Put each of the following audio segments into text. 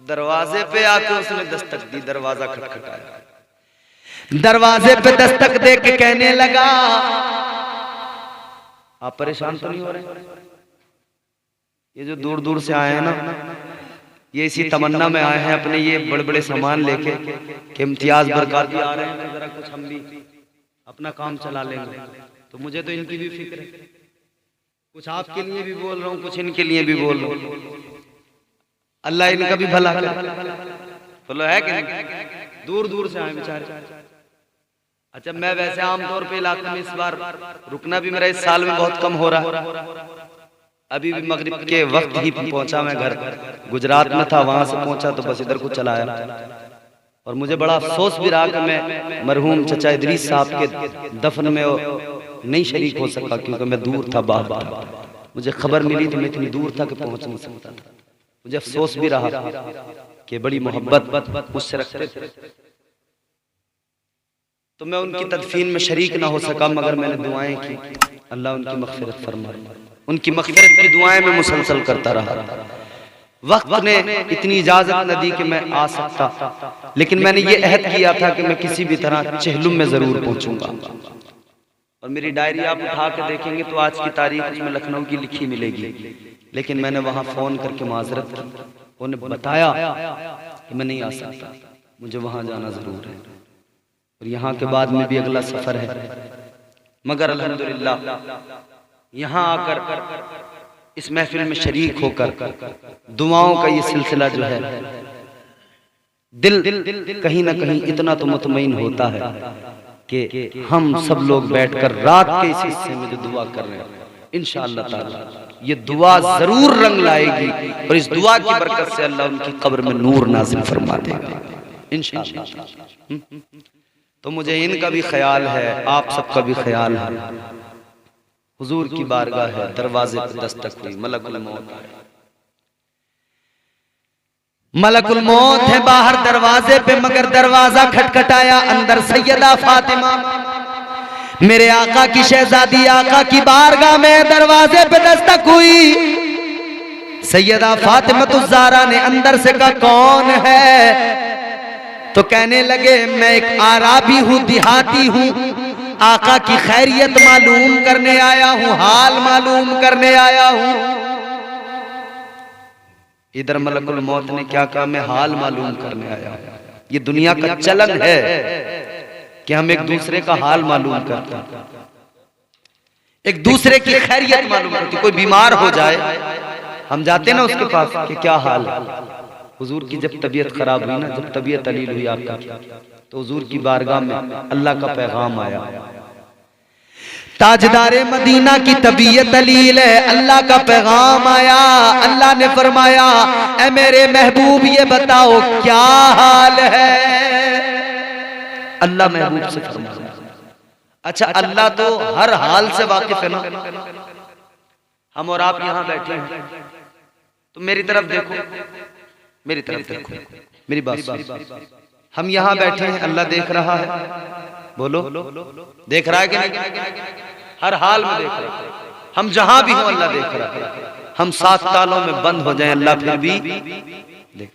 दरवाजे पे आके उसने दस्तक दी, दरवाजा खटखटाया। दरवाजे पे दस्तक दे के कहने लगा, आप परेशान तो नहीं हो रहे? ये जो दूर दूर से आए हैं ना, ये इसी तमन्ना में आए हैं अपने ये बड़े बड़े सामान लेके कि इम्तियाज बरकत आ रहे हैं, तो जरा कुछ हम भी अपना काम चला लेंगे। तो मुझे तो इनकी भी फिक्र है, कुछ आपके लिए भी बोल रहा हूँ, कुछ इनके लिए भी बोल रहा हूँ। अल्लाह इनका भी भला करे। बोलो है कि नहीं? दूर दूर से आए बेचारे। अच्छा, मैं वैसे आमतौर पे इलाके में इस बार रुकना भी मेरा इस साल में बहुत कम हो रहा है। अभी भी मगरिब के वक्त ही पहुंचा मैं घर, गुजरात में था, वहां से पहुंचा तो बस इधर को चला आया। और मुझे बड़ा अफसोस भी रहा कि मैं मरहूम चचा इदरीस साहब के दफन में नहीं शरीक हो सका, क्योंकि मैं दूर था, बाहर था। मुझे खबर मिली तो मैं इतनी दूर था कि पहुंच नहीं सकता था। मुझे अफसोस भी रहा कि बड़ी मोहब्बत मुझसे रखते थे, तो मैं उनकी तदफीन में शरीक ना हो सका, मगर मैंने दुआएं की, अल्लाह उनकी मग़फ़िरत फरमाए। उनकी मग़फ़िरत की दुआएं मैं मुसलसल करता रहा। वक्त ने इतनी इजाजत न दी कि मैं आ सकता, लेकिन मैंने ये अहद किया था कि मैं किसी भी तरह चेहलुम में जरूर पहुंचूंगा। और मेरी डायरी आप उठा के देखेंगे तो आज की तारीख उसमें लखनऊ की लिखी मिलेगी, लेकिन मैंने वहां फोन करके माजरत की, उन्हें बताया कि मैं नहीं आ सकता, मुझे वहां जाना जरूर है। और यहाँ के बाद में भी अगला सफर है, मगर अल्हम्दुलिल्लाह यहाँ आकर इस महफिल में शरीक होकर दुआओं का ये सिलसिला जो है, दिल कहीं ना कहीं इतना तो मुतमईन होता है कि हम सब लोग बैठकर रात के इस हिस्से में जो दुआ कर रहे हैं, इंशाअल्लाह ताला ये दुआ जरूर रंग लाएगी, और इस दुआ की बरकत से अल्लाह उनकी कब्र में नूर नाज़िल फरमा देगा इंशाअल्लाह। तो मुझे इनका भी ख्याल है, आप सबका भी ख्याल है। हुजूर की बारगाह है, दरवाजे पर दस्तक हुई, मलकुल मौत आया। मलकुल मौत है बाहर दरवाजे पे, मगर दरवाजा खटखटाया, अंदर सैयदा फातिमा मेरे आका की शहजादी आका की बारगाह में दरवाजे पे दस्तक हुई। सैयदा फातिमा ज़हरा ने अंदर से कहा, कौन है? तो कहने लगे, मैं एक आराबी हूँ, देहाती हूँ, आका की खैरियत मालूम करने आया हूँ, हाल मालूम करने आया हूँ। इधर मलकुल मौत ने क्या कहा? मैं हाल मालूम करने आया हूँ। ये दुनिया का चलन है कि हम एक दूसरे का हाल मालूम करते हैं, एक दूसरे की खैरियत मालूम करते। कोई बीमार हो जाए, हम जाते ना उसके पास कि क्या हाल है। हुजूर की जब तबीयत खराब हुई ना, जब तबीयत अलील हुई आपका, तो हुजूर की बारगाह में अल्लाह का पैगाम आया, ताजदारे मदीना की तबीयत अलील है, अल्लाह का पैगाम आया। अल्लाह ने फरमाया, ऐ मेरे महबूब ये बताओ क्या हाल है। अल्लाह महबूब से फरमाया। अच्छा, अल्लाह तो हर हाल से वाकिफ है ना। हम और आप यहाँ बैठे हैं, तो मेरी तरफ देखो, मेरी तरफ देखो, मेरी बात सुनो। हम यहाँ बैठे हैं, अल्लाह देख रहा है। बोलो, देख रहा है कि नहीं? हर हाल में देख रहा है। हम जहां भी हों अल्लाह देख रहा है। हम 7 तालों में बंद हो जाएं, अल्लाह फिर भी देख।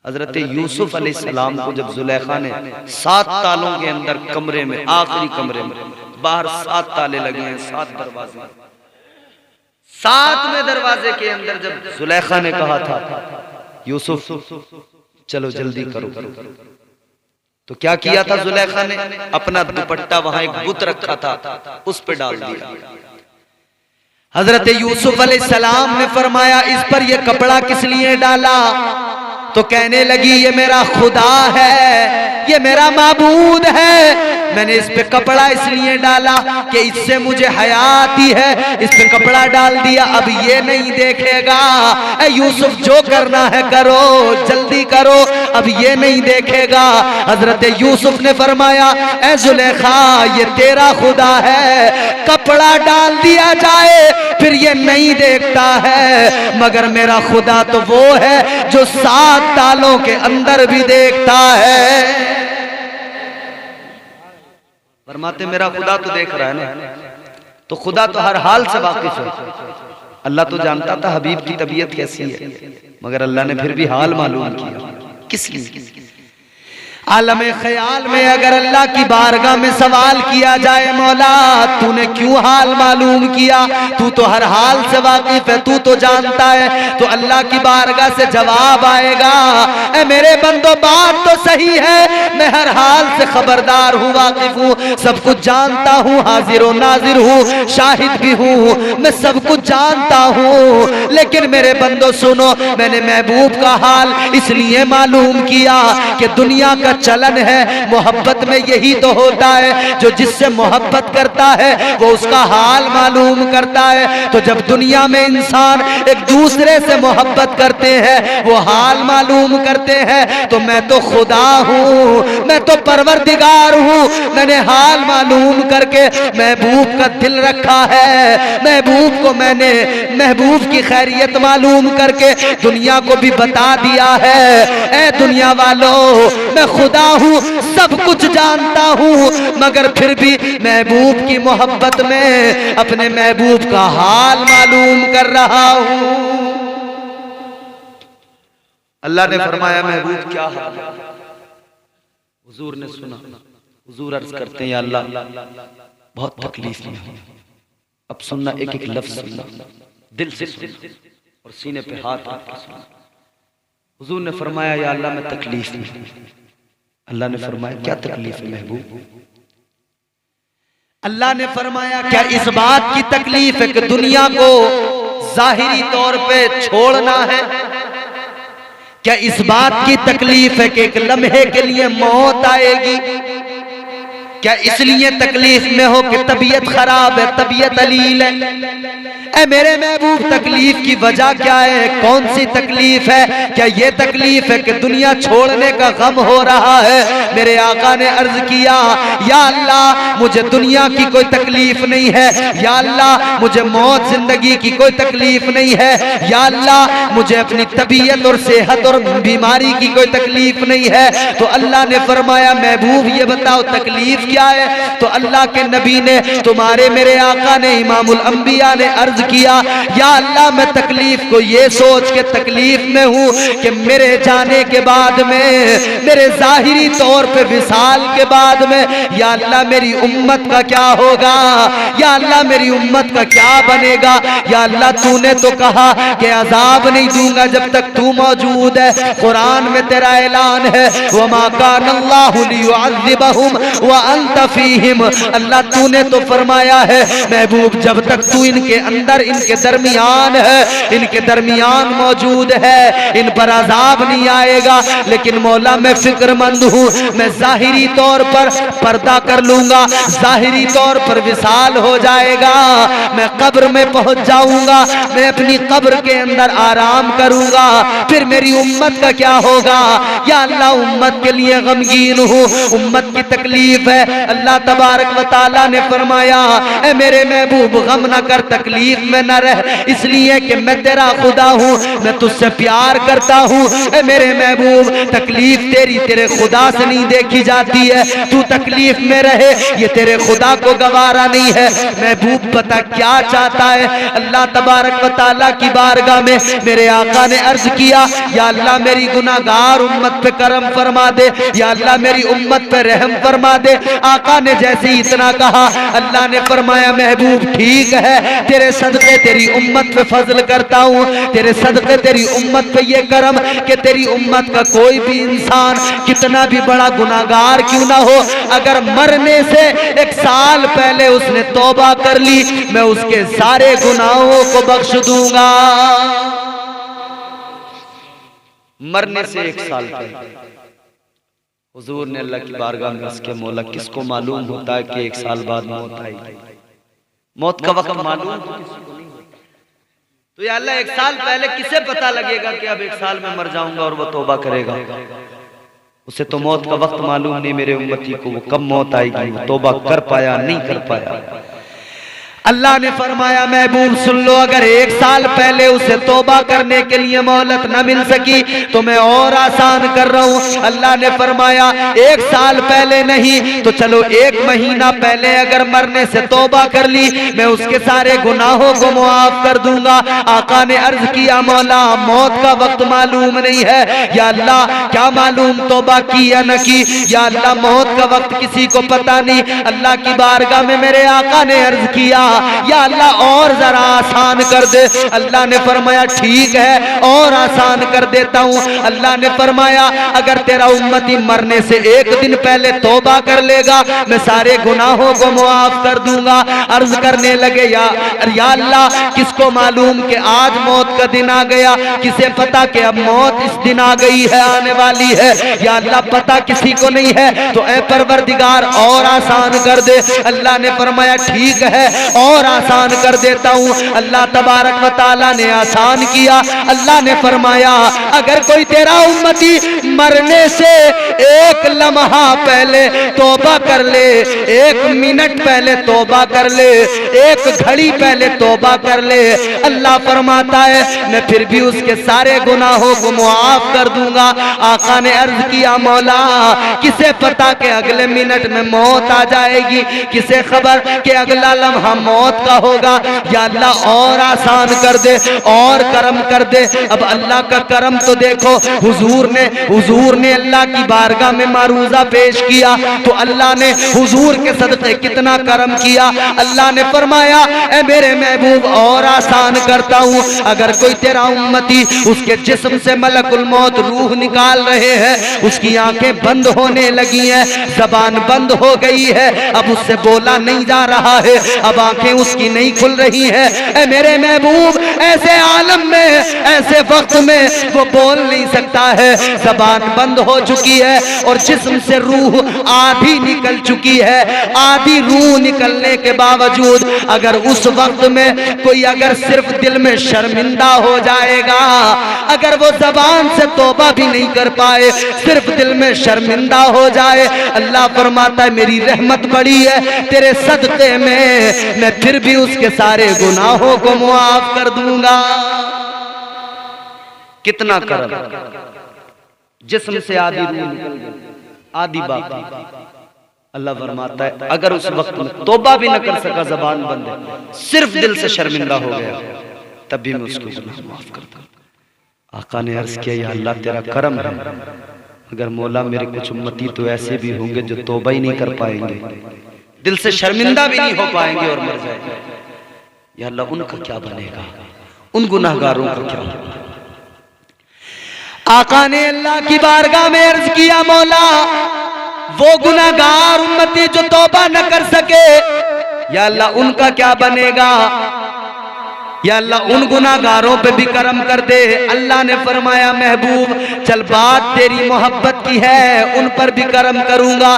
हजरत यूसुफ अलैहिस्सलाम को जब जुलेखा ने 7 तालों के अंदर कमरे में, आखिरी कमरे में, बाहर 7 ताले लगे हैं, 7 दरवाजे, 7वें दरवाजे के अंदर जब जुलेखा ने कहा था, यूसुफ चलो जल्दी करो, तो क्या किया था जुलेखा ने? अपना दुपट्टा, वहां एक बुत रखा था, उस पे डाल दिया। हजरत यूसुफ अलैहिस्सलाम ने फरमाया, इस पर यह कपड़ा किस लिए डाला? तो कहने लगी, ये मेरा खुदा है, ये मेरा माबूद है, मैंने इस पे कपड़ा इसलिए डाला कि इससे मुझे हया आती है, इस पे कपड़ा डाल दिया, अब ये नहीं देखेगा। ऐ यूसुफ जो करना है करो, जल्दी करो, अब ये नहीं देखेगा। हजरत यूसुफ ने फरमाया, ऐ जुलेखा ये तेरा खुदा है, कपड़ा डाल दिया जाए फिर ये नहीं देखता है, मगर मेरा खुदा तो वो है जो 7 तालों के अंदर भी देखता है। फरमाते मेरा खुदा तो देख रहा है ना, तो खुदा तो हर हाल से वाकिफ है। अल्लाह तो जानता था हबीब की तबीयत कैसी है, मगर अल्लाह ने फिर भी हाल मालूम किया। किस लिए? आलमे ख्याल में अगर अल्लाह की बारगाह में सवाल किया जाए, मौला तूने क्यों हाल मालूम किया, तू तो हर हाल से वाकिफ है, तू तो जानता है, तो अल्लाह की बारगाह से जवाब आएगा, ए मेरे बंदो बात तो सही है, मैं हर हाल से खबरदार हूँ, वाकिफ हूँ, सब कुछ जानता हूँ, हाजिर और नाजिर हूँ, शाहिद भी हूँ, मैं सब कुछ जानता हूँ, लेकिन मेरे बंदो सुनो, मैंने महबूब का हाल इसलिए मालूम किया कि दुनिया का चलन है, मोहब्बत में यही तो होता है, जो जिससे मोहब्बत करता है वो उसका हाल मालूम करता है। तो जब दुनिया में इंसान एक दूसरे से मोहब्बत करते हैं, वो हाल मालूम करते हैं, तो मैं तो खुदा हूँ, मैं तो परवरदिगार हूँ, मैंने हाल मालूम करके महबूब का दिल रखा है, महबूब को मैंने महबूब की खैरियत मालूम करके दुनिया को भी बता दिया है। ए दुनिया वालों, मैं खुदा हूँ, सब कुछ जानता हूँ, मगर फिर भी महबूब की मोहब्बत में अपने महबूब का हाल मालूम कर रहा हूँ। अल्लाह ने फरमाया महबूब क्या हाल है? हुजूर ने सुना, हुजूर अर्ज करते हैं या अल्लाह बहुत तकलीफ में हूं। अब सुनना, एक एक लफ्ज सुनना, दिल से सुनना और सीने पे हाथ रख के सुनना। हुजूर ने फरमाया या अल्लाह मैं तकलीफ में हूं। अल्लाह ने फरमाया क्या तकलीफ है महबूब? अल्लाह ने फरमाया क्या इस बात की तकलीफ है कि दुनिया को जाहिरी तौर पे छोड़ना है? क्या इस बात की तकलीफ है कि एक लम्हे के लिए मौत आएगी? क्या इसलिए तकलीफ में हो कि तबीयत खराब है, तबीयत अलील है? ऐ मेरे महबूब तकलीफ की वजह क्या है? कौन सी तकलीफ है? क्या ये तकलीफ है कि दुनिया छोड़ने का गम हो रहा है? मेरे आका ने अर्ज किया या अल्लाह मुझे दुनिया की कोई तकलीफ नहीं है, या अल्लाह मुझे मौत जिंदगी की कोई तकलीफ नहीं है, या अल्लाह मुझे अपनी तबीयत और सेहत और बीमारी की कोई तकलीफ नहीं है। तो अल्लाह ने फरमाया महबूब ये बताओ तकलीफ क्या है? तो अल्लाह के नबी ने, तुम्हारे मेरे आका ने, इमामुल अंबिया ने अर्ज किया या अल्लाह मैं तकलीफ को ये सोच के तकलीफ में हूँ कि मेरे जाने के बाद में, मेरे जाहिरी तौर पे विसाल के बाद में, या अल्लाह मेरी उम्मत का क्या होगा, या अल्लाह मेरी उम्मत का क्या बनेगा। या अल्लाह तूने तो कहा कि अजाब नहीं दूंगा जब तक तू मौजूद है, कुरान में तेरा ऐलान है वमा कानल्लाहु लियुअज़्ज़िबहुम व अंत फीहिम। अल्लाह तूने तो फरमाया है महबूब जब तक तू इनके अंदर, इनके दरमियान है, इनके दरमियान मौजूद है, इन पर अजाब नहीं आएगा। लेकिन मौला मैं फिक्रमंद हूँ, मैं जाहिरी तौर पर पर्दा कर लूंगा, जाहिरी तौर पर विसाल हो जाएगा, मैं कब्र में पहुंच जाऊंगा, मैं अपनी कब्र के अंदर आराम करूंगा, फिर मेरी उम्मत का क्या होगा। या अल्लाह उम्मत के लिए गमगीन हूँ, उम्मत की तकलीफ है। अल्लाह तबारक व तआला ने फरमाया ए मेरे महबूब गम न कर, तकलीफ में न रह, इसलिए कि मैं तेरा खुदा हूँ, मैं तुझसे प्यार करता हूँ। ए मेरे महबूब तकलीफ तेरी तेरे खुदा से नहीं देखी जाती है, तू तकलीफ में रहे ये तेरे खुदा को गवारा नहीं है। महबूब पता क्या चाहता है? अल्लाह तबारक व तआला की बारगाह में मेरे आका ने अर्ज किया या अल्लाह मेरी गुनाहगार उम्मत पे करम फरमा दे, या अल्लाह मेरी उम्मत पे रहम फरमा दे। आका ने जैसे ही इतना कहा अल्लाह ने फरमाया महबूब ठीक है, तेरे सदके तेरी उम्मत पे फजल करता हूँ, तेरे सदके तेरी उम्मत पे ये करम कि तेरी उम्मत का कोई भी इंसान कितना भी बड़ा गुनाहगार क्यों ना हो, अगर मरने से 1 साल पहले उसने तौबा कर ली, मैं उसके सारे गुनाहों को बख्श दूंगा। मरने से 1 साल पहले हुजूर ने अल्लाह की बारगाह में उसके मौला किसको मालूम होता है कि 1 साल बाद मौत आएगी, मौत का वक्त मालूम तो या अल्लाह 1 साल पहले किसे पता लगेगा कि अब 1 साल में मर जाऊंगा और वो तौबा करेगा? उसे तो मौत का वक्त मालूम नहीं मेरे उम्मती को, वो कब मौत आएगी, वो तौबा कर पाया नहीं कर पाया। अल्लाह ने फरमाया महबूब सुन लो, अगर 1 साल पहले उसे तौबा करने के लिए मोहलत न मिल सकी तो मैं और आसान कर रहा हूं। अल्लाह ने फरमाया 1 साल पहले नहीं तो चलो 1 महीना पहले अगर मरने से तौबा कर ली मैं उसके सारे गुनाहों को मुआफ कर दूंगा। आका ने अर्ज किया मौला मौत का वक्त मालूम नहीं है, या अल्लाह क्या मालूम तौबा की या न की, या अल्लाह मौत का वक्त किसी को पता नहीं। अल्लाह की बारगाह में मेरे आका ने अर्ज किया या अल्लाह और जरा आसान कर दे। अल्लाह ने फरमाया ठीक है और आसान कर देता हूं। अल्लाह ने फरमाया अगर तेरा उम्मती मरने से 1 दिन पहले तौबा कर लेगा मैं सारे गुनाहों को मुआफ कर दूंगा। अर्ज करने लगे या अल्लाह किसको मालूम कि आज मौत का दिन आ गया, किसे पता कि अब मौत इस दिन आ गई है, आने वाली है, या अल्लाह पता किसी को नहीं है तो ऐ परवरदिगार और आसान कर दे। अल्लाह ने फरमाया ठीक है और आसान कर देता हूं। अल्लाह तबारक व तआला ने आसान किया। अल्लाह ने फरमाया अगर कोई तेरा उम्मती मरने से 1 लम्हा पहले तौबा कर ले, 1 मिनट पहले तौबा कर ले, 1 घड़ी पहले तौबा कर ले, अल्लाह फरमाता है मैं फिर भी उसके सारे गुनाहों को मुआफ कर दूंगा। आका ने अर्ज किया मौला किसे पता कि अगले मिनट में मौत आ जाएगी, किसे खबर कि अगला लम्हा मौत का होगा। या अल्लाह और आसान कर दे और करम कर दे। अब अल्लाह का करम तो देखो, हुजूर ने अल्लाह की बारगाह में मारूजा पेश किया तो अल्लाह ने हुजूर के सदक़े कितना करम किया। अल्लाह ने फरमाया ए मेरे महबूब और आसान करता हूं, अगर कोई तेरा उम्मती उसके जिस्म से मलकुल मौत रूह निकाल रहे हैं, उसकी आंखें बंद होने लगी हैं, जबान बंद हो गई है, अब उससे बोला नहीं जा रहा है, अब आंखें उसकी नहीं खुल रही है, ऐ मेरे महबूब ऐसे आलम में ऐसे वक्त में वो बोल नहीं सकता है, जबान बंद हो चुकी है और जिस्म से रूह आधी निकल चुकी है। आधी रूह निकलने के बावजूद अगर उस वक्त में कोई अगर सिर्फ दिल में शर्मिंदा हो जाएगा, अगर वो जबान से तौबा भी नहीं कर पाए, सिर्फ दिल में शर्मिंदा हो जाए, अल्लाह फरमाता है मेरी रहमत बड़ी है, तेरे सदक़े में मैं फिर भी उसके सारे गुनाहों को मुआफ कर दूंगा। कितना करम, जिस्म से आधी रूह निकल गई, आधी बाकी। अल्लाह फरमाता है अगर उस वक्त में तौबा भी न कर सका, जबान बंद है, सिर्फ दिल से शर्मिंदा हो गया, तब भी मैं उसको गुनाह माफ करता हूं। आका ने अर्ज किया या अल्लाह तेरा करम है, अगर मौला मेरे कुछ उम्मती तो ऐसे भी होंगे जो तौबा ही नहीं कर पाएंगे, दिल से शर्मिंदा भी नहीं हो पाएंगे और मर जाएंगे, या अल्लाह उनका क्या बनेगा, उन गुनाहगारों का क्या होगा। आका ने अल्लाह की बारगाह में अर्ज किया मौला वो गुनाहगार उम्मती जो तौबा न कर सके, या अल्लाह उनका क्या बनेगा, या अल्लाह उन गुनाहगारों पे भी करम कर दे। अल्लाह ने फरमाया महबूब चल बात तेरी मोहब्बत की है, उन पर भी करम करूंगा।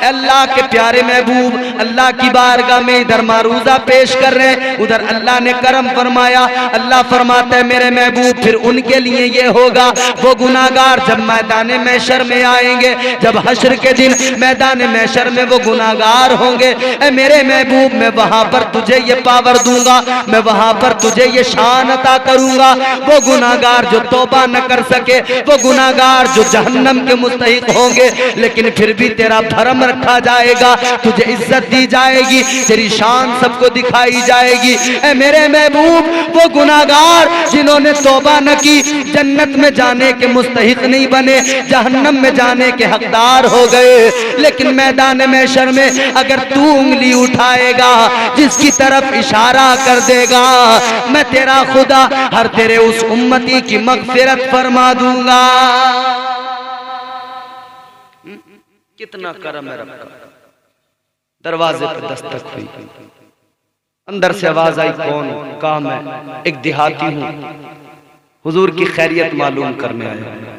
अल्लाह के प्यारे महबूब अल्लाह की बारगाह में इधर मारूजा पेश कर रहे, उधर अल्लाह ने करम फरमाया। अल्लाह फरमाता है मेरे महबूब फिर उनके लिए ये होगा, वो गुनाहगार जब मैदान महशर में आएंगे, जब हश्र के दिन मैदान महशर में वो गुनाहगार होंगे, मेरे महबूब मैं वहां पर तुझे ये पावर दूंगा, मैं वहां पर तुझे ये शान अता करूंगा। वो गुनाहगार जो तौबा न कर सके, वो गुनाहगार जो जहन्नम के मुस्तहिक होंगे, लेकिन फिर भी तेरा भरम रखा जाएगा, तुझे इज्जत दी जाएगी, तेरी शान सबको दिखाई जाएगी। ऐ मेरे महबूब वो गुनाहगार जिन्होंने तौबा न की जन्नत में जाने के मुस्तहिक नहीं बने, जहन्नम में जाने के हकदार हो गए, लेकिन मैदान महशर में अगर तू उंगली उठाएगा, जिसकी तरफ इशारा कर देगा, मैं तेरा खुदा हर तेरे उस उम्मती की मगफिरत फरमा दूंगा। कितना करम है रब का। दरवाजे पर दस्तक हुई, अंदर से आवाज आई कौन? कहा मैं एक देहाती हूं, हुजूर की खैरियत मालूम करने आया।